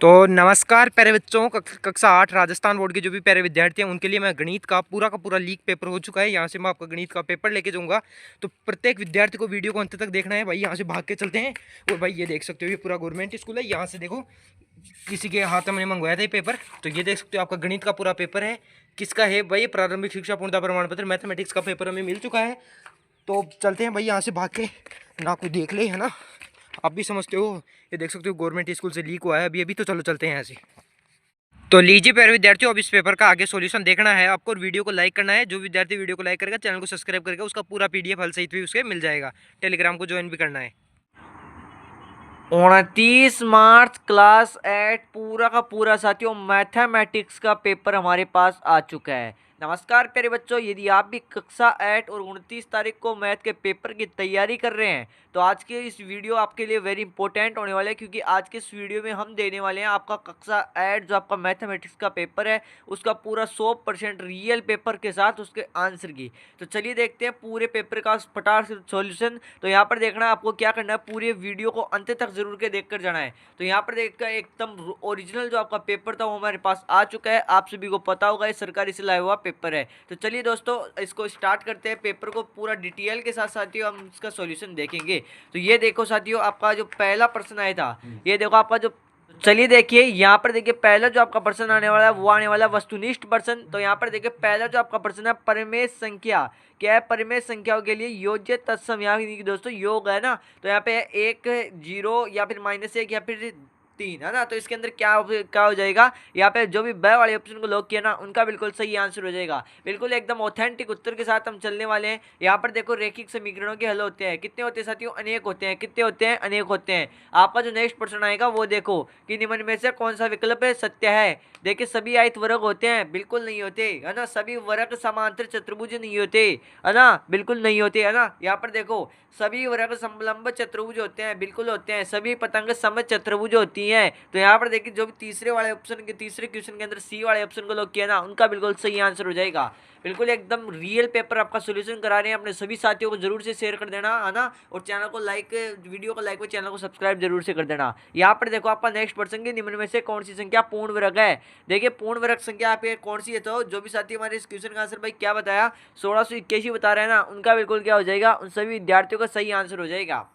तो नमस्कार प्यारे बच्चों। कक्षा 8 राजस्थान बोर्ड के जो भी प्यारे विद्यार्थी हैं उनके लिए मैं गणित का पूरा लीक पेपर हो चुका है। यहाँ से मैं आपका गणित का पेपर लेके जाऊंगा। तो प्रत्येक विद्यार्थी को वीडियो को अंत तक देखना है भाई। यहाँ से भाग के चलते हैं। और भाई ये देख सकते हो, ये पूरा गवर्नमेंट स्कूल है। यहाँ से देखो, किसी के हाथ में मैंने मंगवाया था ये पेपर। तो ये देख सकते हो, आपका गणित का पूरा पेपर है। किसका है भाई? प्रारंभिक शिक्षा पूर्णता प्रमाण पत्र मैथमेटिक्स का पेपर हमें मिल चुका है। तो चलते हैं भाई यहाँ से भाग के, ना कोई देख ले, है ना। आप भी समझते हो, ये देख सकते हो गवर्नमेंट स्कूल से लीक हुआ है अभी अभी। तो चलो चलते हैं यहाँ से। तो लीजिए प्यारे विद्यार्थियों, अब इस पेपर का आगे सॉल्यूशन देखना है आपको और वीडियो को लाइक करना है। जो विद्यार्थी वीडियो को लाइक करेगा, चैनल को सब्सक्राइब करेगा, उसका पूरा पीडीएफ हल सहित भी उसके मिल जाएगा। टेलीग्राम को ज्वाइन भी करना है। 29 मार्च क्लास 8 पूरा का पूरा साथियों मैथमेटिक्स का पेपर हमारे पास आ चुका है। नमस्कार प्यारे बच्चों, यदि आप भी कक्षा 8 और 29 तारीख को मैथ के पेपर की तैयारी कर रहे हैं तो आज के इस वीडियो आपके लिए वेरी इंपॉर्टेंट होने वाला है, क्योंकि आज के इस वीडियो में हम देने वाले हैं आपका कक्षा 8 जो आपका मैथमेटिक्स का पेपर है उसका पूरा 100% रियल पेपर के साथ उसके आंसर की। तो चलिए देखते हैं पूरे पेपर का फटाफट से सॉल्यूशन। तो यहाँ पर देखना है आपको क्या करना है, पूरे वीडियो को अंत तक जरूर के देख कर जाना है। तो यहाँ पर देखकर एकदम ओरिजिनल जो आपका पेपर था वो हमारे पास आ चुका है। आप सभी को पता होगा ये सरकारी से लाया हुआ पेपर है। तो चलिए दोस्तों इसको स्टार्ट करते हैं, पेपर को पूरा डिटेल के साथ साथियों हम इसका सॉल्यूशन देखेंगे। तो ये देखो साथियों, आपका जो पहला प्रश्न आया था, ये देखो आपका जो, चलिए देखिए यहाँ पर देखिए पहला जो आपका प्रश्न आने वाला है वो आने वाला है वस्तुनिष्ठ प्रश्न। तो यहाँ पर देखिए पहला जो आपका प्रश्न है परिमेय संख्या क्या है? परिमेय संख्याओं के लिए योज्य तत्सम, यहाँ दोस्तों योग है ना, तो यहाँ पे 1 0 या फिर -1 या फिर 3 है ना। तो इसके अंदर क्या हो जाएगा, यहाँ पे जो भी ब वाले ऑप्शन को लॉक किया ना उनका बिल्कुल सही आंसर हो जाएगा। बिल्कुल एकदम ऑथेंटिक उत्तर के साथ हम चलने वाले हैं। यहाँ पर देखो रेखिक समीकरणों के हल होते हैं, कितने होते हैं साथियों? अनेक होते हैं। कितने होते हैं? अनेक होते हैं। आपका जो नेक्स्ट प्रश्न आएगा वो देखो कि निम्न में से कौन सा विकल्प है सत्य है। देखिए सभी आयत वर्ग होते हैं? बिल्कुल नहीं होते, है ना। सभी वर्ग समांतर चतुर्भुज नहीं होते, है ना, बिल्कुल नहीं होते, है ना। यहाँ पर देखो सभी वर्ग समलंब चतुर्भुज होते हैं? बिल्कुल होते हैं। सभी पतंग सम चतुर्भुज होती हैं। तो यहाँ पर देखिए जो भी तीसरे वाले ऑप्शन के तीसरे क्वेश्चन के अंदर सी वाले ऑप्शन को लॉक किया ना उनका बिल्कुल सही आंसर हो जाएगा। बिल्कुल एकदम रियल पेपर आपका सॉल्यूशन करा रहे हैं। अपने सभी साथियों को जरूर से शेयर कर देना, है ना, और चैनल को लाइक, वीडियो को लाइक और चैनल को सब्सक्राइब जरूर से कर देना। यहाँ पर देखो आपका नेक्स्ट प्रश्न की निम्न में से कौन सी संख्या पूर्ण वर्ग है? देखिए पूर्ण वर्ग संख्या आपके कौन सी है? तो जो भी साथी हमारे इस क्वेश्चन का आंसर भाई क्या बताया, 1681 बता रहे हैं ना, उनका बिल्कुल क्या हो जाएगा, उन सभी विद्यार्थियों का सही आंसर हो जाएगा।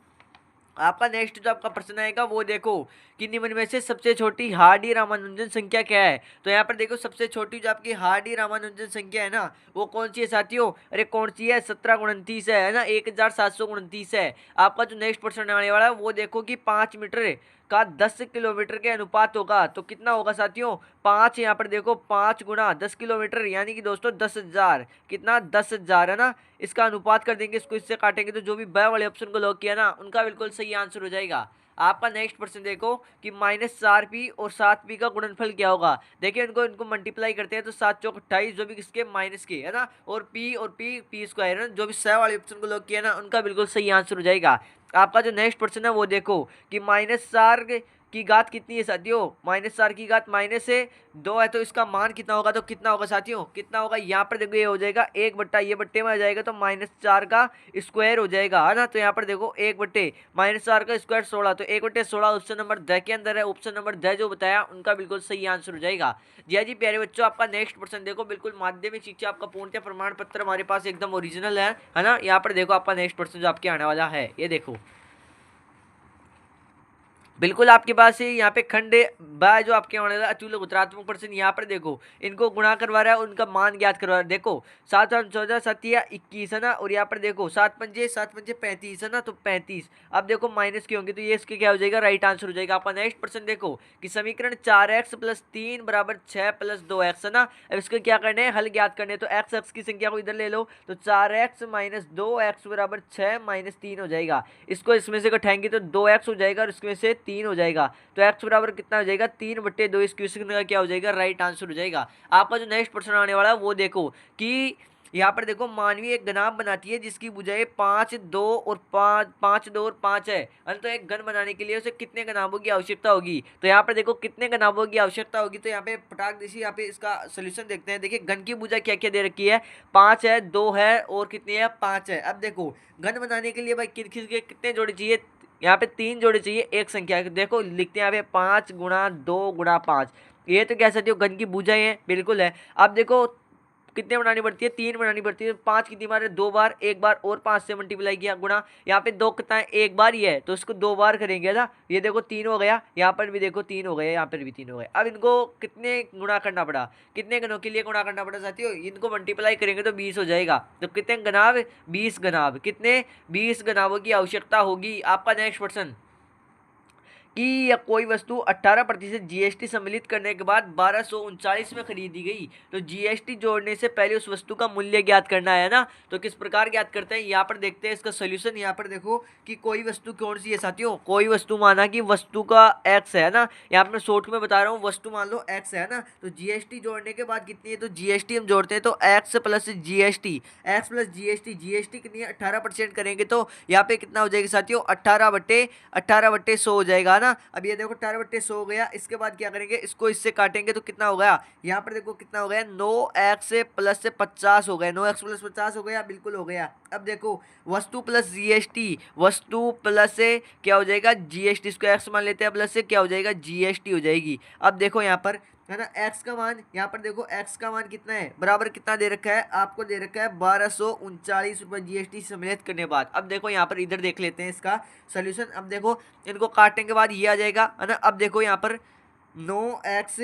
आपका नेक्स्ट जो आपका प्रश्न आएगा वो देखो कि निम्न में से सबसे छोटी हार्डी रामानुजन संख्या क्या है? तो यहाँ पर देखो सबसे छोटी जो आपकी हार्डी रामानुजन संख्या है ना वो कौन सी है साथियों? अरे कौन सी है? 1729 है ना, 1729 है। आपका जो नेक्स्ट प्रश्न आने वाला है वो देखो कि 5 मीटर का 10 किलोमीटर के अनुपात होगा तो कितना होगा साथियों? 5, यहाँ पर देखो 5 गुना 10 किलोमीटर यानी कि दोस्तों 10,000। कितना? 10,000, है ना। इसका अनुपात कर देंगे, इसको इससे काटेंगे तो जो भी ब वाले ऑप्शन को लॉक किया ना उनका बिल्कुल सही आंसर हो जाएगा। आपका नेक्स्ट प्रश्न देखो कि -4p और 7p का गुणनफल क्या होगा? देखिए इनको मल्टीप्लाई करते हैं तो 7 चौक 28, जो भी किसके माइनस के, है ना, और p स्क्वायर है, जो भी स वाले ऑप्शन को लॉक किया ना उनका बिल्कुल सही आंसर हो जाएगा। आपका जो नेक्स्ट प्रश्न है वो देखो कि -4 की घात कितनी है साथियों? -4 की घात -2 है तो इसका मान कितना होगा? तो कितना होगा साथियों? कितना होगा? यहाँ पर देखो ये हो जाएगा 1 बट्टा, ये बट्टे में आ जाएगा तो -4 का स्क्वायर हो जाएगा, है ना। तो यहाँ पर देखो 1 बट्टे -4 का स्क्वायर 16, तो 1/16 ऑप्शन नंबर द के अंदर है। ऑप्शन नंबर द जो बताया उनका बिल्कुल सही आंसर हो जाएगा। जी हाँ जी प्यारे बच्चों, आपका नेक्स्ट प्रश्न देखो, बिल्कुल माध्यमिक शिक्षा आपका पूर्णतः प्रमाण पत्र हमारे पास एकदम ओरिजिनल है ना। यहाँ पर देखो आपका नेक्स्ट प्रश्न जो आपके आने वाला है, ये देखो बिल्कुल आपके पास ही यहाँ पे खंड बा जो आपके आने वाला अचूल उत्तरात्मक प्रश्न। यहाँ पर देखो इनको गुणा करवा रहा है, उनका मान ज्ञात करवा रहा है। देखो 7 14 7 21 है ना, और यहाँ पर देखो 7 पंजे 35 है ना, तो 35। अब देखो माइनस के होंगे तो ये इसके क्या हो जाएगा, राइट आंसर हो जाएगा। आपका नेक्स्ट प्रश्न देखो कि समीकरण 4x + 3 = 6 + 2x है ना। अब इसको क्या करने हैं, हल ज्ञात करने, तो एक्स एक्स की संख्या को इधर ले लो तो 4x - 2x = 6 - 3 हो जाएगा। इसको इसमें से घटाएंगे तो 2x हो जाएगा और इसमें से 3 हो जाएगा, तो x बराबर कितना हो जाएगा, 3/2। इस क्वेश्चन का क्या हो जाएगा, राइट आंसर हो जाएगा। आपका जो नेक्स्ट प्रश्न आने वाला है वो देखो कि यहाँ पर देखो मानवी एक घनाभ बनाती है जिसकी भुजाएं 5 2 और 5 है, तो एक घन बनाने के लिए उसे कितने घनाभों की आवश्यकता होगी? तो यहाँ पर देखो कितने घनाभों की आवश्यकता होगी, तो यहाँ पे पटाख देसी यहाँ पे इसका सोल्यूशन देखते हैं। देखिए घन की भुजा क्या क्या दे रखी है, 5 है, 2 है और कितनी है, 5 है। अब देखो घन बनाने के लिए भाई कितने जोड़े चाहिए, यहाँ पे 3 जोड़े चाहिए एक संख्या के। देखो लिखते हैं यहाँ पे 5 गुणा 2 गुणा 5। ये तो कह सकते हो घन की भुजाएं हैं, बिल्कुल है। अब देखो कितने बनानी पड़ती है, 3 बनानी पड़ती है। 5 कितनी बार है, 2 बार, एक बार और 5 से मल्टीप्लाई किया गुणा। यहाँ पे 2 कितना है, एक बार ही है, तो इसको 2 बार करेंगे ना। ये देखो 3 हो गया, यहाँ पर भी देखो 3 हो गया, यहाँ पर भी 3 हो गया। अब इनको कितने गुणा करना पड़ा, कितने गनों के लिए गुणा करना पड़ा साथियों, इनको मल्टीप्लाई करेंगे तो 20 हो जाएगा। तो कितने गनाब, 20 गनाब, कितने 20 गनाबों की आवश्यकता होगी। आपका नेक्स्ट क्वेश्चन कि या कोई वस्तु 18% जीएसटी सम्मिलित करने के बाद 1239 में खरीदी गई, तो जीएसटी जोड़ने से पहले उस वस्तु का मूल्य ज्ञात करना है ना। तो किस प्रकार ज्ञात करते हैं, यहाँ पर देखते हैं इसका सोल्यूशन। यहाँ पर देखो कि कोई वस्तु कौन सी है साथियों, कोई वस्तु माना कि वस्तु का एक्स है ना, यहाँ पर मैं शॉर्ट में बता रहा हूँ, वस्तु मान लो एक्स है ना, तो जीएसटी जोड़ने के बाद कितनी है, तो जीएसटी हम जोड़ते हैं तो x plus GST, x plus GST, GST कितनी है 18% करेंगे तो यहाँ पे कितना हो जाएगा साथियों, 18/100 हो जाएगा ना। अब ये देखो 18/100 हो गया। इसके बाद क्या करेंगे, इसको इससे काटेंगे तो कितना हो गया, यहाँ पर देखो कितना हो गया, 9x प्लस 50 हो गया, 9x प्लस 50 हो गया, बिल्कुल हो गया। अब देखो वस्तु प्लस जीएसटी, वस्तु प्लस से क्या हो जाएगा जीएसटी, इसको एक्स मान लेते हैं, प्लस से क्या हो जाएगा जीएसटी हो जाएगी। अब देखो यहाँ पर है ना एक्स का मान, यहाँ पर देखो एक्स का मान कितना है, बराबर कितना दे रखा है, आपको दे रखा है 1239 रुपये जीएसटी सम्मिलित करने के बाद। अब देखो यहाँ पर इधर देख लेते हैं इसका सोल्यूशन। अब देखो इनको काटने के बाद ये आ जाएगा है ना। अब देखो यहाँ पर 9x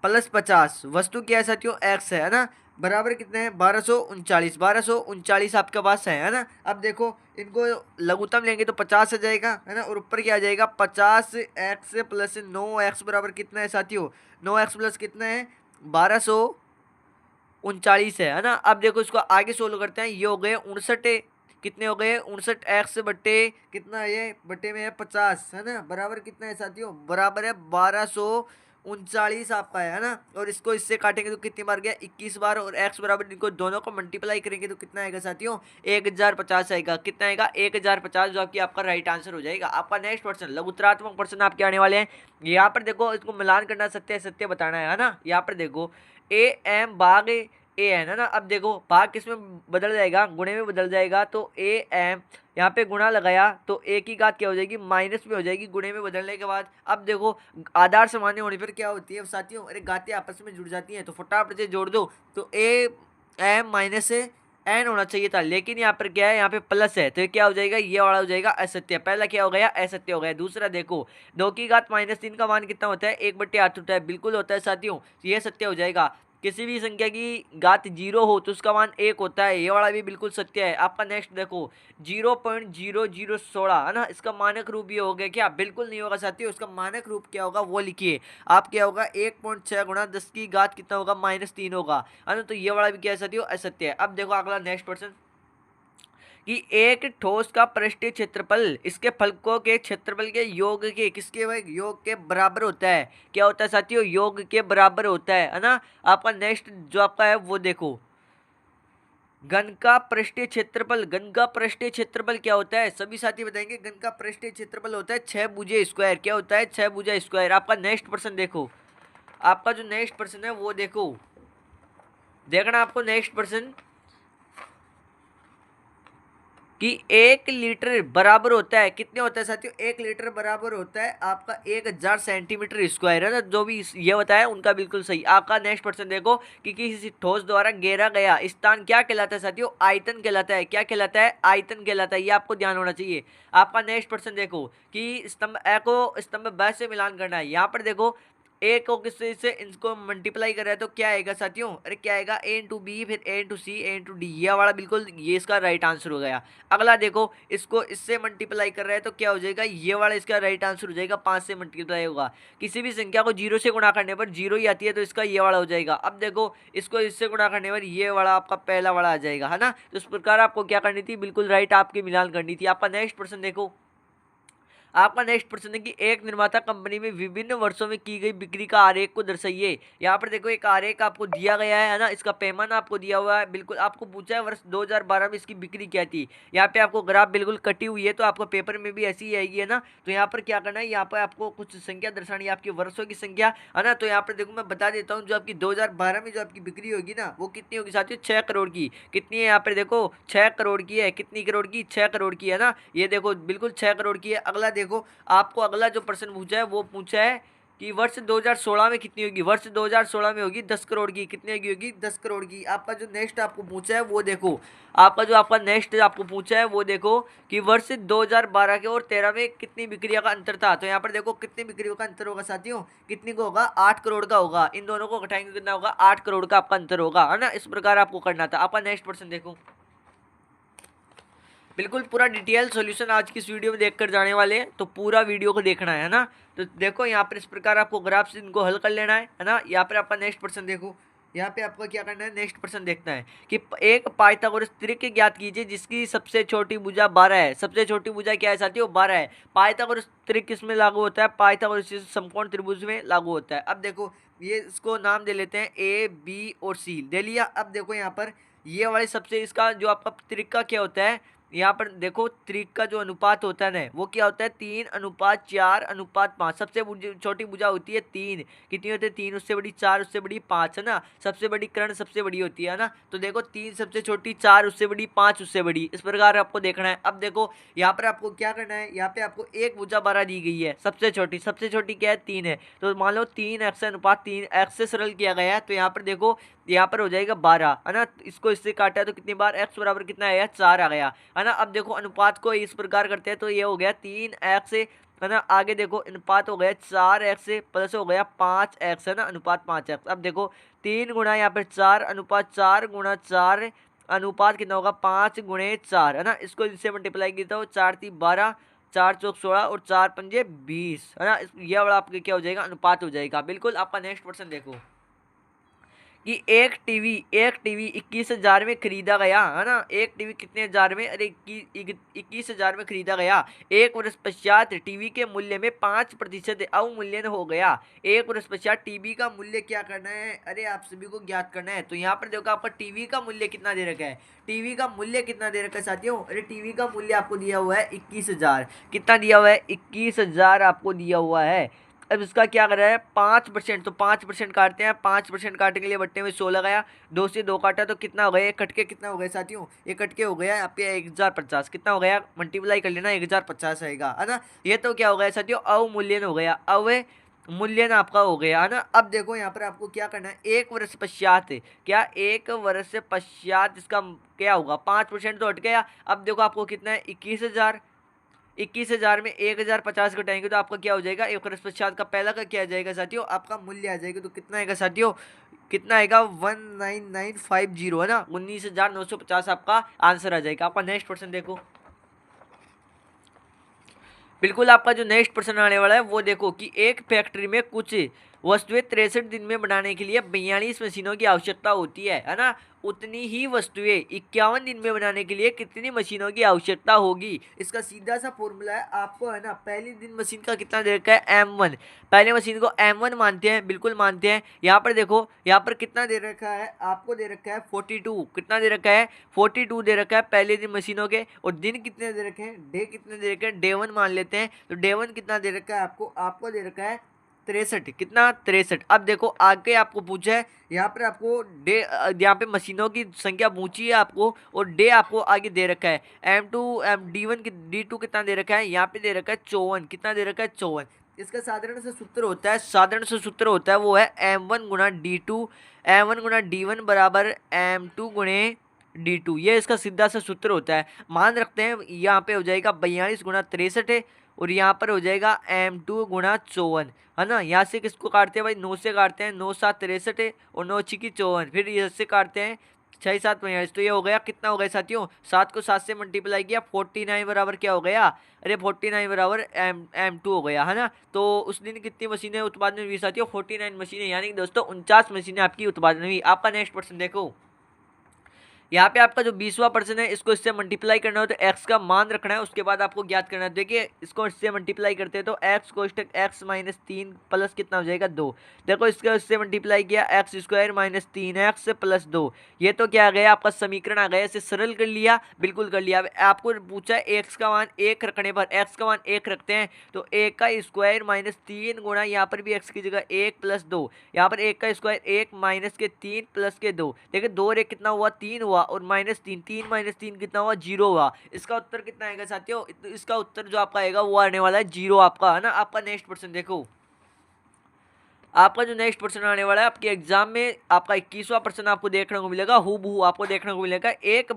प्लस 50, वस्तु क्या है साथियों, एक्स है ना, बराबर कितने हैं 1239, 1239 आपके पास है ना। अब देखो इनको लघुत्तम लेंगे तो 50 आ जाएगा है ना, और ऊपर क्या आ जाएगा 50x प्लस 9x बराबर कितना है साथियों, 9x प्लस कितना है 1239 है ना। अब देखो इसको आगे सोल्व करते हैं, ये हो गए 59, कितने हो गए 59x बट्टे कितना है, ये बट्टे में है 50 है ना, बराबर कितना है साथियों, बराबर है 1239 आपका है ना। और इसको इससे काटेंगे तो कितनी बार गया 21 बार, और x बराबर इनको दोनों को मल्टीप्लाई करेंगे तो कितना आएगा साथियों 1050 आएगा, कितना आएगा 1050, जो आपकी आपका राइट आंसर हो जाएगा। आपका नेक्स्ट प्रश्न लघुत्तरात्मक प्रश्न आपके आने वाले हैं। यहाँ पर देखो इसको मिलान करना, सत्य सत्य बताना है ना। यहाँ पर देखो ए एम भाग ए है ना। अब देखो भाग किस में बदल जाएगा, गुणे में बदल जाएगा, तो ए एम यहाँ पे गुणा लगाया तो ए की घात क्या हो जाएगी माइनस में हो जाएगी गुणे में बदलने के बाद। अब देखो आधार सामान्य होने पर क्या होती है साथियों, अरे घातें आपस में जुड़ जाती हैं, तो फटाफट से जोड़ दो। तो ए एम माइनस एन होना चाहिए था, लेकिन यहाँ पर क्या है, यहाँ पे प्लस है, तो ये क्या हो जाएगा, ये वाला हो जाएगा असत्य। पहला क्या हो गया असत्य हो गया। दूसरा देखो 2 की घात -3 का मान कितना होता है 1/8 होता है, बिल्कुल होता है साथियों, ये सत्य हो जाएगा। किसी भी संख्या की घात 0 हो तो उसका मान 1 होता है, ये वाला भी बिल्कुल सत्य है। आपका नेक्स्ट देखो 0.0016 है ना, इसका मानक रूप ये हो गया क्या, बिल्कुल नहीं होगा साथियों। इसका मानक रूप क्या होगा वो लिखिए आप, क्या होगा 1.6 गुणा 10 की घात कितना होगा -3 होगा है ना। तो ये वाला भी क्या है साथियों असत्य है। अब देखो अगला नेक्स्ट क्वेश्चन कि एक ठोस का पृष्ठीय क्षेत्रफल इसके फलकों के क्षेत्रफल के योग के किसके योग के बराबर होता है। क्या होता है साथियों, योग के बराबर होता है ना। आपका नेक्स्ट जो आपका है वो देखो घन का पृष्ठीय क्षेत्रफल, घन का पृष्ठीय क्षेत्रफल क्या होता है, सभी साथी बताएंगे। घन का पृष्ठीय क्षेत्रफल होता है 6 भुजा स्क्वायर। क्या होता है 6 भुजा स्क्वायर। आपका नेक्स्ट प्रश्न देखो, आपका जो नेक्स्ट प्रश्न है वो देखो, देखना आपको नेक्स्ट प्रश्न कि 1 लीटर बराबर होता है, कितने होता है साथियों 1 लीटर बराबर होता है आपका 1000 सेंटीमीटर स्क्वायर है ना। जो भी ये बताया उनका बिल्कुल सही। आपका नेक्स्ट प्रश्न देखो कि किसी ठोस द्वारा घेरा गया स्थान क्या कहलाता है साथियों, आयतन कहलाता है। क्या कहलाता है, आयतन कहलाता है, ये आपको ध्यान होना चाहिए। आपका नेक्स्ट प्रश्न देखो कि स्तंभ ए को स्तंभ ब से मिलान करना है। यहाँ पर देखो ए को किससे से इनको मल्टीप्लाई कर रहा है तो क्या आएगा साथियों, अरे क्या आएगा ए इंटू बी, फिर ए इंटू सी, ए इंटू डी, ये वाला बिल्कुल ये इसका राइट आंसर हो गया। अगला देखो इसको इससे मल्टीप्लाई कर रहा है तो क्या हो जाएगा, ये वाला इसका राइट आंसर हो जाएगा, 5 से मल्टीप्लाई होगा। किसी भी संख्या को 0 से गुणा करने पर 0 ही आती है तो इसका ये वाला हो जाएगा। अब देखो इसको इससे गुणा करने पर ये वाला आपका पहला वाला आ जाएगा है ना। तो इस प्रकार आपको क्या करनी थी, बिल्कुल राइट आपकी मिलान करनी थी। आपका नेक्स्ट प्रश्न देखो, आपका नेक्स्ट प्रश्न है कि एक निर्माता कंपनी में विभिन्न वर्षों में की गई बिक्री का आरेख को दर्शाइए। यहाँ पर देखो एक आरेख आपको दिया गया है ना, इसका पैमाना आपको दिया हुआ है। बिल्कुल आपको पूछा है वर्ष 2012 में इसकी बिक्री क्या थी। यहाँ पे आपको ग्राफ बिल्कुल कटी हुई है, तो आपको पेपर में भी ऐसी ही आएगी है ना। तो यहाँ पर क्या करना है, यहाँ पर आपको कुछ संख्या दर्शानी है, आपकी वर्षों की संख्या है ना। तो यहाँ पर देखो मैं बता देता हूँ, जो आपकी 2012 में जो आपकी बिक्री होगी ना, वो कितनी होगी साथियों, 6 करोड़ की। कितनी है यहाँ पर देखो, 6 करोड़ की है। कितनी करोड़ की, 6 करोड़ की है ना। ये देखो बिल्कुल 6 करोड़ की है। अगला देखो, आपको अगला जो प्रश्न पूछा है वो पूछा है कि वर्ष 2016 में कितनी होगी। वर्ष 2016 में होगी 10 करोड़ की। कितनी की होगी, 10 करोड़ की। आपका जो नेक्स्ट आपको पूछा है वो देखो, आपका नेक्स्ट आपको पूछा है वो देखो कि वर्ष 2012 के और 13 में कितनी बिक्रिया का अंतर था। तो यहाँ पर देखो कितनी बिक्रियों का अंतर होगा साथियों, कितनी को होगा, 8 करोड़ का होगा। इन दोनों को घटाएंगे कितना होगा, 8 करोड़ का आपका अंतर होगा, है ना। इस प्रकार आपको करना था। आपका नेक्स्ट प्रश्न देखो, बिल्कुल पूरा डिटेल सॉल्यूशन आज की इस वीडियो में देखकर जाने वाले हैं, तो पूरा वीडियो को देखना है ना। तो देखो यहाँ पर इस प्रकार आपको ग्राफ से इनको हल कर लेना है ना। यहाँ पर आपका नेक्स्ट प्रश्न देखो, यहाँ पे आपको क्या करना है, नेक्स्ट प्रश्न देखना है कि एक पाइथागोरस त्रिक ज्ञात कीजिए जिसकी सबसे छोटी भुजा 12 है। सबसे छोटी भुजा क्या है साथियों, 12 है। पाइथागोरस त्रिक किसमें लागू होता है, पाइथागोरस समकोण त्रिभुज में लागू होता है। अब देखो ये इसको नाम दे लेते हैं ए बी और सी, दे लिया। अब देखो यहाँ पर ये वाले सबसे, इसका जो आपका त्रिक का क्या होता है, यहाँ पर देखो त्रिक का जो अनुपात होता है ना, वो क्या होता है, 3:4:5। सबसे छोटी भुजा होती है 3। कितनी होती है, 3, उससे बड़ी 4, उससे बड़ी 5, है ना। सबसे बड़ी कर्ण सबसे बड़ी होती है ना। तो देखो 3 सबसे छोटी, 4 उससे बड़ी, 5 उससे बड़ी। इस प्रकार आपको देखना है। अब देखो यहाँ पर आपको क्या करना है, यहाँ पे आपको एक भुजा 12 दी गई है, सबसे छोटी क्या है, 3 है। तो मान लो 3x अनुपात 3x से सरल किया गया है। तो यहाँ पर देखो, यहाँ पर हो जाएगा 12, है ना। इसको इससे काटा है तो कितनी बार, x बराबर कितना आया, 4 आ गया, है ना। अब देखो अनुपात को इस प्रकार करते हैं, तो ये हो गया 3x, है ना। आगे देखो अनुपात हो गया 4x प्लस हो गया 5x, है ना, अनुपात 5x। अब देखो 3 गुणा यहाँ पर 4 अनुपात 4 गुणा 4 अनुपात कितना होगा, 5 गुणे 4, है ना। इसको इससे मल्टीप्लाई किया तो 4 3 12, 4 चौक 16 और 4 पंजे 20, है ना। यह वाला आपके क्या हो जाएगा, अनुपात हो जाएगा। बिल्कुल आपका नेक्स्ट क्वेश्चन देखो कि एक टीवी 21,000 में खरीदा गया, है ना। एक टीवी कितने हजार में, अरे 21,000 में खरीदा गया। एक वर्ष पश्चात टीवी के मूल्य में 5% अवमूल्यन हो गया। एक वर्ष पश्चात टीवी का मूल्य क्या करना है, अरे आप सभी को ज्ञात करना है। तो यहाँ पर देखो आपका टीवी का मूल्य कितना दे रखा है, टीवी का मूल्य कितना दे रखा है साथियों, अरे टीवी का मूल्य आपको दिया हुआ है 21,000। कितना दिया हुआ है, 21,000 आपको दिया हुआ है। अब इसका क्या कर रहा है, 5%, तो 5% काटते हैं। 5% काटने के लिए बट्टे में 100 लगाया, 2 से 2 काटा तो कितना हो गया, एक कटके कितना हो गया साथियों, एक कटके हो गया यहाँ पे 1050। कितना हो गया, मल्टीप्लाई कर लेना, 1050 आएगा, है ना। ये तो क्या हो गया साथियों, अवमूल्यन हो गया, अवमूल्यन आपका हो गया, है ना। अब देखो यहाँ पर आपको क्या करना है, एक वर्ष पश्चात, क्या एक वर्ष पश्चात इसका क्या होगा, 5% तो हट गया। अब देखो आपको कितना है, 21,000 में 1,050 घटाएंगे तो आपका क्या हो जाएगा, एक वर्ष पश्चात का पहला का क्या आ जाएगा साथियों, आपका मूल्य आ जाएगा। तो कितना आएगा साथियों, कितना आएगा, 19950, है ना, 19,950 आपका आंसर आ जाएगा। आपका नेक्स्ट क्वेश्चन देखो, बिल्कुल आपका जो नेक्स्ट प्रश्न आने वाला है वो देखो कि एक फैक्ट्री में कुछ वस्तुएं 63 दिन में बनाने के लिए 42 मशीनों की आवश्यकता होती है ना। उतनी ही वस्तुएं 51 दिन में बनाने के लिए कितनी मशीनों की आवश्यकता होगी। इसका सीधा सा फॉर्मूला है आपको, है ना। पहली दिन मशीन का कितना दे रखा है, M1। पहले मशीन को M1 मानते हैं, बिल्कुल मानते हैं। यहाँ पर देखो, यहाँ पर कितना दे रखा है, आपको दे रखा है 42। कितना दे रखा है, 42 दे रखा है पहले दिन मशीनों के। और दिन कितने दे रखे हैं, डे कितने दे रखे हैं, डे 1 मान लेते हैं। तो डे 1 कितना दे रखा है आपको दे रखा है 63। कितना, 63। अब देखो आगे आपको पूछा है, यहाँ पर आपको डे, यहाँ पे मशीनों की संख्या पूछी है आपको, और डे आपको आगे दे रखा है M2 D1 D2 कितना दे रखा है, यहाँ पे दे रखा है 54। कितना दे रखा है, 54। इसका साधारण से सूत्र होता है वो है M1 गुणा D2, M1 गुणा D1 बराबर M2 गुणे D2। ये इसका सीधा सा सूत्र होता है। मान रखते हैं यहाँ पे हो जाएगा 42 गुणा 63 है, और यहाँ पर हो जाएगा M2 गुणा 54, है ना। यहाँ से किसको काटते हैं भाई, 9 से काटते हैं, 9 7 63 है, और 9 6 54। फिर इससे काटते हैं 6 7 42। तो ये हो गया, कितना हो गया साथियों, 7 को 7 से मल्टीप्लाई किया, 49 बराबर क्या हो गया, अरे 49 बराबर M2 हो गया, है ना। तो उस दिन कितनी मशीनें उत्पादन हुई साथियों, 49 मशीनें, यानी कि दोस्तों 49 मशीनें आपकी उत्पादन हुई। आपका नेक्स्ट क्वेश्चन देखो यहाँ पे आपका जो 20वां% है इसको इससे मल्टीप्लाई करना हो तो एक्स का मान रखना है, उसके बाद आपको ज्ञात करना है। देखिए इसको इससे मल्टीप्लाई करते हैं तो एक्स कोष्टक एक्स माइनस 3 प्लस कितना हो जाएगा 2। देखो इसका इससे मल्टीप्लाई किया x square minus 3x plus 2, ये तो क्या आ गया आपका समीकरण आ गया। इसे सरल कर लिया, बिल्कुल कर लिया। अब आपको पूछा एक्स का मान 1 रखने पर, एक्स का मान 1 रखते हैं तो 1 का स्क्वायर माइनस 3 गुणा यहाँ पर भी एक्स की जगह 1 प्लस 2, यहाँ पर 1 का स्क्वायर 1 माइनस के 3 प्लस के 2। देखिए 2 और 1 कितना हुआ 3 हुआ, और माइनस 3, 3 माइनस 3 कितना हुआ 0 हुआ। इसका उत्तर कितना आएगा साथियों, इसका उत्तर जो आपका आएगा वो आने वाला है 0 आपका, है ना। आपका नेक्स्ट क्वेश्चन देखो, आपका जो नेक्स्ट क्वेश्चन आने वाला है आपके एग्जाम में, आपका 21वां% आपको देखने को मिलेगा, हूबहू आपको देखने को मिलेगा। एक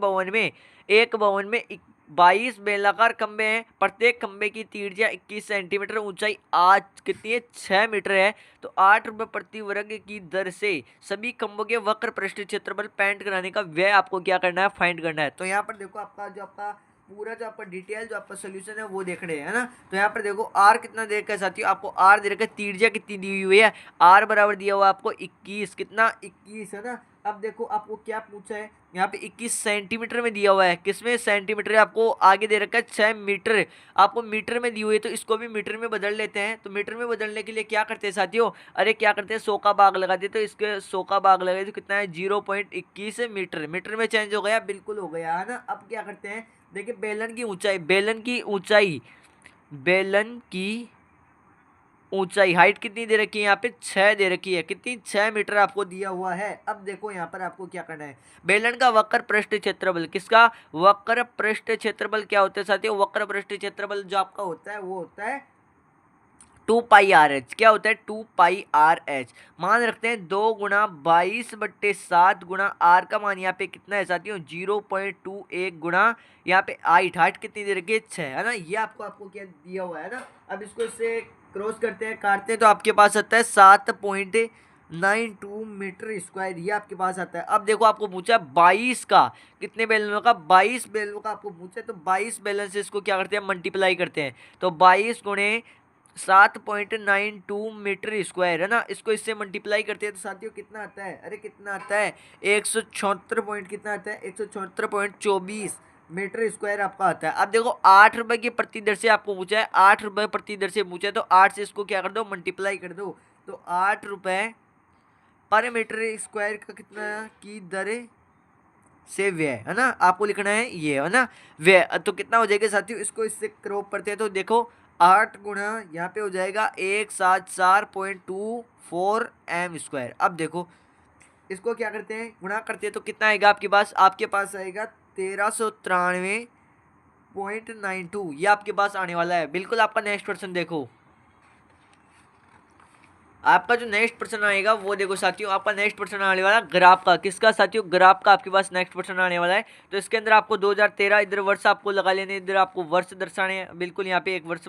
भवन में 22 बेलनाकार खंबे हैं, प्रत्येक खंबे की त्रिज्या 21 सेंटीमीटर, ऊंचाई आज कितनी है 6 मीटर है। तो 8 रुपये प्रति वर्ग की दर से सभी खंभों के वक्र पृष्ठ क्षेत्रफल पेंट कराने का व्यय आपको क्या करना है, फाइंड करना है। तो यहाँ पर देखो आपका जो आपका पूरा जो आपका डिटेल जो आपका सोल्यूशन है वो देख रहे हैं ना। तो यहाँ पर देखो आर कितना दे रखा है साथियों, आपको आर दे रखा है, त्रिज्या कितनी दी हुई है, आर बराबर दिया हुआ आपको 21, कितना 21 है ना। अब देखो आपको क्या पूछा है, यहाँ पे 21 सेंटीमीटर में दिया हुआ है, किसमें सेंटीमीटर है, आपको आगे दे रखा है 6 मीटर, आपको मीटर में दी हुई है, तो इसको भी मीटर में बदल लेते हैं। तो मीटर में बदलने के लिए क्या करते हैं साथियों, अरे क्या करते हैं 100 का भाग लगा देते, तो इसके 100 का भाग लगा तो कितना है 0.21 मीटर, मीटर में चेंज हो गया, बिल्कुल हो गया है ना। अब क्या करते हैं, देखिए बेलन की ऊंचाई, बेलन की ऊंचाई हाइट कितनी दे रखी है, यहाँ पे 6 दे रखी है, कितनी 6 मीटर आपको दिया हुआ है। अब देखो यहाँ पर आपको क्या करना है, बेलन का वक्र पृष्ठ क्षेत्रफल, किसका वक्र पृष्ठ क्षेत्रफल क्या होता है साथियों, वक्र पृष्ठ क्षेत्रफल जो आपका होता है वो होता है 2πr h, क्या होता है 2πr h। मान रखते हैं 2 गुणा 22/7 गुणा आर का मान यहाँ पे कितना है साथियों 0.21 गुणा यहाँ पे हाइट कितनी दे रखी है 6, है ना। ये आपको क्या दिया हुआ है ना। अब इसको इससे क्रॉस करते हैं, काटते हैं, तो आपके पास आता है 7.92 मीटर स्क्वायर, ये आपके पास आता है। अब देखो आपको पूछा है 22 का, कितने बैलनों का 22 बैलनों का आपको पूछा है, तो 22 बैलन से इसको क्या करते हैं मल्टीप्लाई करते हैं, तो 22 गुणे 7.92 मीटर स्क्वायर, है ना। इसको इससे मल्टीप्लाई करते हैं तो साथियों कितना आता है, अरे कितना आता है 176 पॉइंट, कितना आता है 176.24 मीटर स्क्वायर आपका आता है। अब देखो 8 रुपए की प्रति दर से आपको पूछा है, 8 रुपए प्रति दर से पूछा है, तो 8 से इसको क्या कर दो मल्टीप्लाई कर दो, तो 8 रुपए पर मीटर स्क्वायर का कितना की दर से व्यय, है ना, आपको लिखना है ये, है ना व्यय। तो कितना हो जाएगा साथियों, इसको इससे क्रॉप करते हैं तो देखो 8 गुणा यहाँ पे हो जाएगा 174.24 एम स्क्वायर। अब देखो इसको क्या करते हैं गुणा करते हैं तो कितना आएगा आपके पास आएगा 1393.92, ये आपके पास आने वाला है। बिल्कुल आपका नेक्स्ट क्वेश्चन देखो, आपका जो नेक्स्ट पर्सन आएगा वो देखो साथियों, आपका नेक्स्ट पर्सन आने वाला ग्राफ का, किसका साथियों ग्राफ का आपके पास नेक्स्ट पर्सन आने वाला है। तो इसके अंदर आपको 2013 इधर वर्ष आपको लगा लेने, इधर आपको वर्ष दर्शाने हैं। बिल्कुल यहाँ पे एक वर्ष,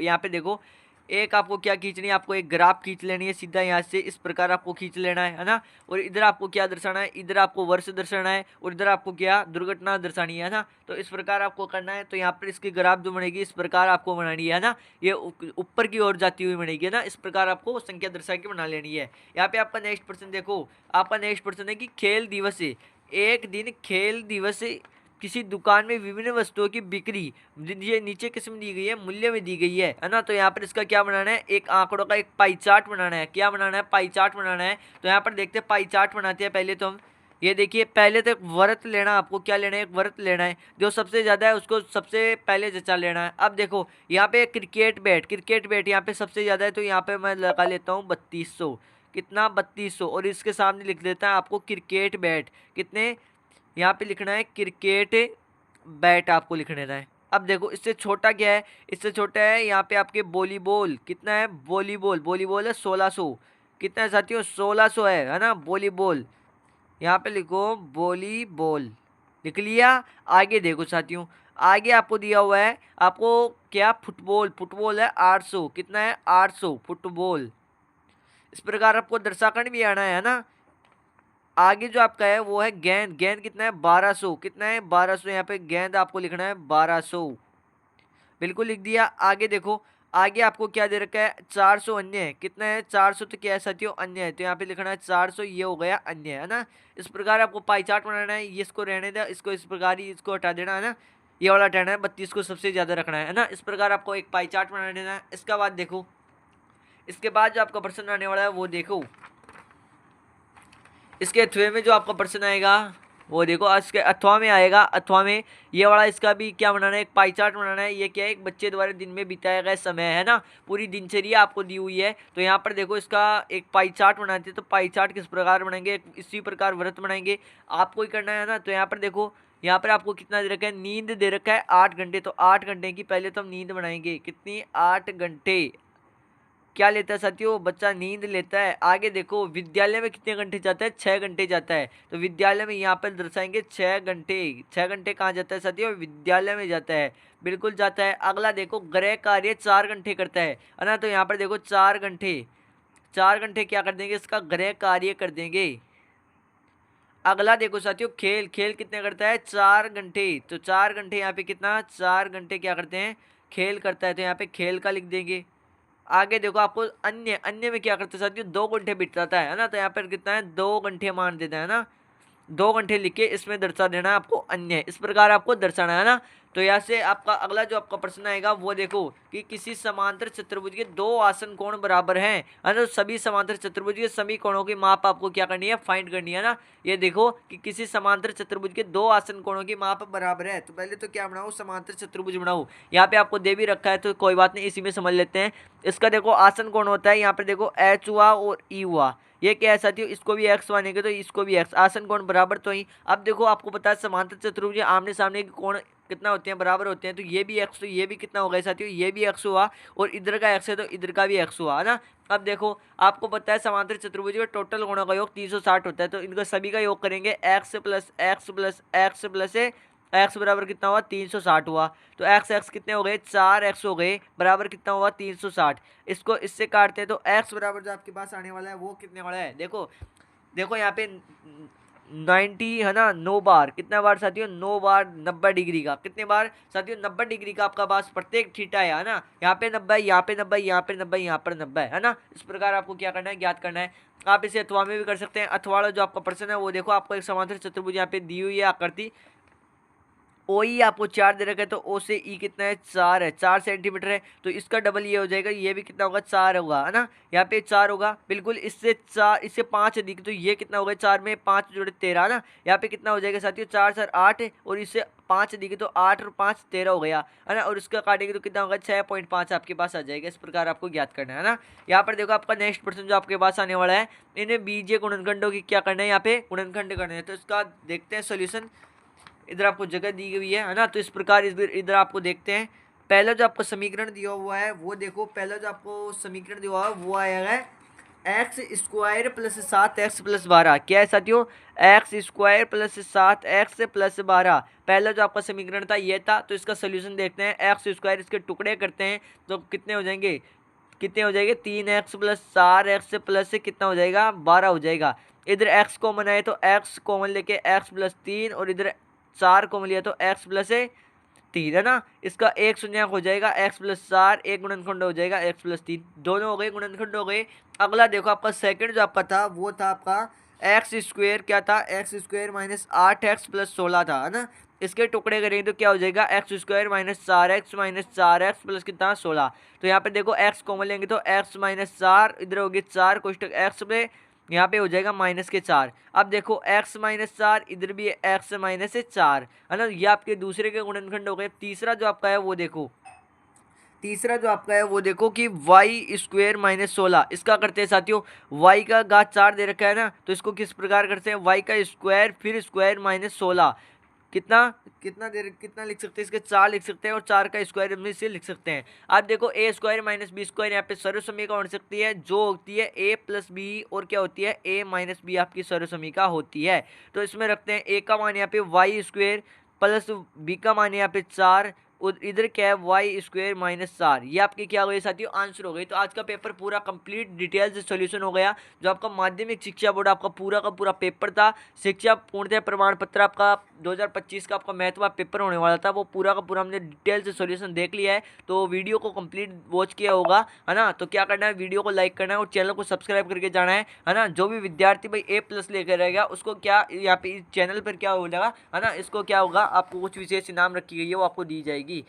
यहाँ पे देखो एक आपको क्या खींचनी है, आपको एक ग्राफ खींच लेनी है सीधा यहाँ से, इस प्रकार आपको खींच लेना है ना। और इधर आपको क्या दर्शाना है, इधर आपको वर्ष दर्शाना है, और इधर आपको क्या दुर्घटना दर्शानी है ना। तो इस प्रकार आपको करना है। तो यहाँ पर इसकी ग्राफ जो बनेगी इस प्रकार आपको बनानी है ना, ये ऊपर की ओर जाती हुई बनेगी ना, इस प्रकार आपको संख्या दर्शा के बना लेनी है। यहाँ पे आपका नेक्स्ट पर्सन देखो, आपका नेक्स्ट पर्सन है कि खेल दिवस, एक दिन खेल दिवस किसी दुकान में विभिन्न वस्तुओं की बिक्री, ये नीचे किस्म दी गई है, मूल्य में दी गई है ना। तो यहाँ पर इसका क्या बनाना है, एक आंकड़ों का एक पाई चार्ट बनाना है। क्या बनाना है, पाई चार्ट बनाना है। तो यहाँ पर देखते हैं पाई चार्ट बनाते हैं। पहले तो हम ये देखिए, पहले तो एक वर्त लेना, आपको क्या लेना है एक वर्त लेना है, जो सबसे ज़्यादा है उसको सबसे पहले जचा लेना है। अब देखो यहाँ पे क्रिकेट बैट यहाँ पे सबसे ज़्यादा है, तो यहाँ पे मैं लगा लेता हूँ 3200, कितना 3200, और इसके सामने लिख देता है आपको क्रिकेट बैट, कितने यहाँ पे लिखना है क्रिकेट बैट आपको लिख देना है। अब देखो इससे छोटा क्या है, इससे छोटा है यहाँ पे आपके वॉलीबॉल, कितना है वॉलीबॉल है 1600, कितना है साथियों 1600 है ना वॉलीबॉल। यहाँ पे लिखो वॉलीबॉल, लिख लिया। आगे देखो साथियों, आगे आपको दिया हुआ है आपको क्या फुटबॉल है 800, कितना है 800 फुटबॉल। इस प्रकार आपको दर्शाकर भी आना है ना। आगे जो आपका है वो है गेंद कितना है 1200, कितना है 1200, यहाँ पे गेंद आपको लिखना है 1200, बिल्कुल लिख दिया। आगे देखो, आगे आपको क्या दे रखा है 400 अन्य है, कितना है 400 तो क्या है साथियों अन्य है, तो यहाँ पे लिखना है 400, ये हो गया अन्य है ना। इस प्रकार आपको पाई चार्ट बनाना है, ये इसको रहने दे, इसको इस प्रकार ही इसको हटा देना है ना, ये वाला हटाना है, 32 को सबसे ज़्यादा रखना है ना। इस प्रकार आपको एक पाई चार्ट बना देना है। इसका बाद देखो, इसके बाद जो आपका प्रश्न आने वाला है वो देखो, इसके अथवे में जो आपका प्रश्न आएगा वो देखो, इसके अथवा में आएगा, अथवा में ये वाला इसका भी क्या बनाना है, एक पाई चार्ट बनाना है। ये क्या है, एक बच्चे द्वारा दिन में बिताया गया समय है ना, पूरी दिनचर्या आपको दी हुई है। तो यहाँ पर देखो इसका एक पाई चार्ट बनाते हैं, तो पाई चार्ट किस प्रकार बनाएंगे, इसी प्रकार व्रत बनाएंगे, आपको ही करना है ना। तो यहाँ पर देखो, यहाँ पर आपको कितना दे रखा है, नींद दे रखा है 8 घंटे, तो 8 घंटे की पहले तो हम नींद बनाएंगे, कितनी 8 घंटे क्या लेता है साथियों, बच्चा नींद लेता है। आगे देखो विद्यालय में कितने घंटे जाता है, 6 घंटे जाता है, तो विद्यालय में यहाँ पर दर्शाएंगे 6 घंटे। 6 घंटे कहाँ जाता है साथियों, विद्यालय में जाता है, बिल्कुल जाता है। अगला देखो गृह कार्य 4 घंटे करता है ना, तो यहाँ पर देखो 4 घंटे, 4 घंटे क्या कर देंगे, इसका गृह कार्य कर देंगे। अगला देखो साथियों खेल, खेल कितने करता है 4 घंटे, तो 4 घंटे यहाँ पे कितना 4 घंटे क्या करते हैं, खेल करता है, तो यहाँ पे खेल का लिख देंगे। आगे देखो आपको अन्य, अन्य में क्या करते हैं साथियों 2 घंटे बिताता है ना, तो यहाँ पर कितना है 2 घंटे मान देता है ना, 2 घंटे लिख के इसमें दर्शा देना है आपको अन्य, इस प्रकार आपको दर्शाना है ना। तो यहाँ से आपका अगला जो आपका प्रश्न आएगा वो देखो कि किसी समांतर चतुर्भुज के 2 आसन कोण बराबर हैं, है ना, तो सभी समांतर चतुर्भुज के सभी कोणों की माप आपको क्या करनी है, फाइंड करनी है ना। ये देखो कि किसी समांतर चतुर्भुज के 2 आसन कोणों की माप बराबर है, तो पहले तो क्या बनाओ, समांतर चतुर्भुज बनाओ। यहाँ पे आपको दे भी रखा है तो कोई बात नहीं, इसी में समझ लेते हैं। इसका देखो आसन कोण होता है, यहाँ पर देखो एच हुआ और ई हुआ, ये क्या है साथियों, इसको भी एक्स मानेंगे तो इसको भी एक्स, आसन कोण बराबर तो ही। अब देखो आपको पता है समांतर चतुर्भुज आमने सामने के कोण कितना होते हैं, बराबर होते हैं, तो ये भी एक्स, तो ये भी कितना होगा साथियों, ये भी एक्स हुआ, और इधर का एक्स है तो इधर का भी एक्स हुआ, है ना। अब देखो आपको पता है समांतर चतुर्भुज का टोटल कोणों का योग 360 होता है, तो इनका सभी का योग करेंगे, x plus x plus x plus x बराबर कितना हुआ 360 हुआ, तो एक्स एक्स कितने हो गए 4x हो गए, बराबर कितना हुआ 360। इसको इससे काटते हैं तो एक्स बराबर जो आपके पास आने वाला है वो कितने वाला है, देखो देखो यहाँ पे 90 है ना, 9 बार, कितना बार साथियों 9 बार 90 डिग्री का, कितने बार साथियों 90 डिग्री का आपका पास प्रत्येक थीटा है ना, यहाँ पे 90, यहाँ पे 90, यहाँ पे 90, यहाँ पर 90 है ना। इस प्रकार आपको क्या करना है, ज्ञात करना है। आप इसे अथवा में भी कर सकते हैं, अथवा जो आपका प्रश्न है वो देखो, आपको एक समांतर चतुर्भुज यहाँ पे दी हुई है आकृति, ओ ई आपको 4 दे रखा है, तो ओ से ई कितना है 4 है, 4 सेंटीमीटर है, तो इसका डबल ये हो जाएगा, ये भी कितना होगा 4 होगा, है ना, यहाँ पे 4 होगा बिल्कुल, इससे 4, इससे 5 अधिक, तो ये कितना होगा 4 में 5 जोड़े 13, है ना, यहाँ पे कितना हो जाएगा साथियों 4 4 8 है, और इससे 5 अधिक तो 8 और 5 13 हो गया, है ना, और इसका काटेंगे तो कितना होगा 6.5 आपके पास आ जाएगा। इस प्रकार आपको ज्ञात करना है ना। यहाँ पर देखो आपका नेक्स्ट प्रश्न जो आपके पास आने वाला है, इन्हें बीजीय गुणनखंडों की क्या करना है, यहाँ पे गुणनखंड करना है, तो इसका देखते हैं सोल्यूशन। इधर आपको जगह दी हुई है ना, तो इस प्रकार इधर आपको देखते हैं। पहला जो आपको समीकरण दिया हुआ है वो देखो, पहला जो आपको समीकरण दिया हुआ है वो आएगा x square plus 7x plus 12, क्या है साथियों x square plus 7x plus 12, पहला जो आपका समीकरण था ये था। तो इसका सोल्यूशन देखते हैं, एक्स स्क्वायर इसके टुकड़े करते हैं तो कितने हो जाएंगे, कितने हो जाएंगे 3x प्लस 4x प्लस से कितना हो जाएगा 12 हो जाएगा। इधर x कॉमन आए तो x कॉमन लेके x प्लस 3, और इधर 4 कॉमन लिया तो x प्लस 3, है ना। इसका एक शून्यक हो जाएगा x प्लस 4, एक गुणनखंड हो जाएगा x प्लस 3, दोनों हो गए गुणनखंड हो गए। अगला देखो आपका सेकंड जो आपका था वो था आपका एक्स स्क्वायर, क्या था x square minus 8x plus 16 था, है ना। इसके टुकड़े करेंगे तो क्या हो जाएगा x square minus 4x plus कितना 16। तो यहाँ पे देखो x कॉमन लेंगे तो x माइनस 4, इधर होगी 4 कोष्टक x पे, यहाँ पे हो जाएगा माइनस के 4। अब देखो x माइनस 4, इधर भी x माइनस 4, है ना, ये आपके दूसरे के गुणनखंड हो गए। तीसरा जो आपका है वो देखो, तीसरा जो आपका है वो देखो कि वाई स्क्वेयर माइनस 16, इसका करते हैं साथियों, वाई का घात 4 दे रखा है ना, तो इसको किस प्रकार करते हैं, वाई का स्क्वायर फिर स्क्वायर माइनस 16, कितना कितना कितना लिख सकते हैं, इसके 4 लिख सकते हैं, और 4 का स्क्वायर में से लिख सकते हैं। आप देखो ए स्क्वायर माइनस बी स्क्वायर यहाँ पे सर्वसमीका हो सकती है, जो होती है ए प्लस बी, और क्या होती है ए माइनस बी आपकी सर्वसमीका होती है। तो इसमें रखते हैं ए का मान यहाँ पे वाई स्क्वायर प्लस बी का मान यहाँ पे 4, इधर क्या है वाई स्क्वायर माइनस 4, ये आपके क्या हो गए साथियों आंसर हो गई। तो आज का पेपर पूरा कंप्लीट डिटेल से सोल्यूशन हो गया। जो आपका माध्यमिक शिक्षा बोर्ड आपका पूरा का पूरा पेपर था, शिक्षा पूर्णतः प्रमाण पत्र आपका 2025 का आपका मैथ का पेपर होने वाला था, वो पूरा का पूरा हमने डिटेल से सॉल्यूशन देख लिया है। तो वीडियो को कंप्लीट वॉच किया होगा, है ना। तो क्या करना है, वीडियो को लाइक करना है और चैनल को सब्सक्राइब करके जाना है ना। जो भी विद्यार्थी भाई A+ लेकर रहेगा उसको क्या यहाँ पे इस चैनल पर क्या हो जाएगा, है ना, इसको क्या होगा, आपको कुछ विशेष इनाम रखी गई है वो आपको दी जाएगी।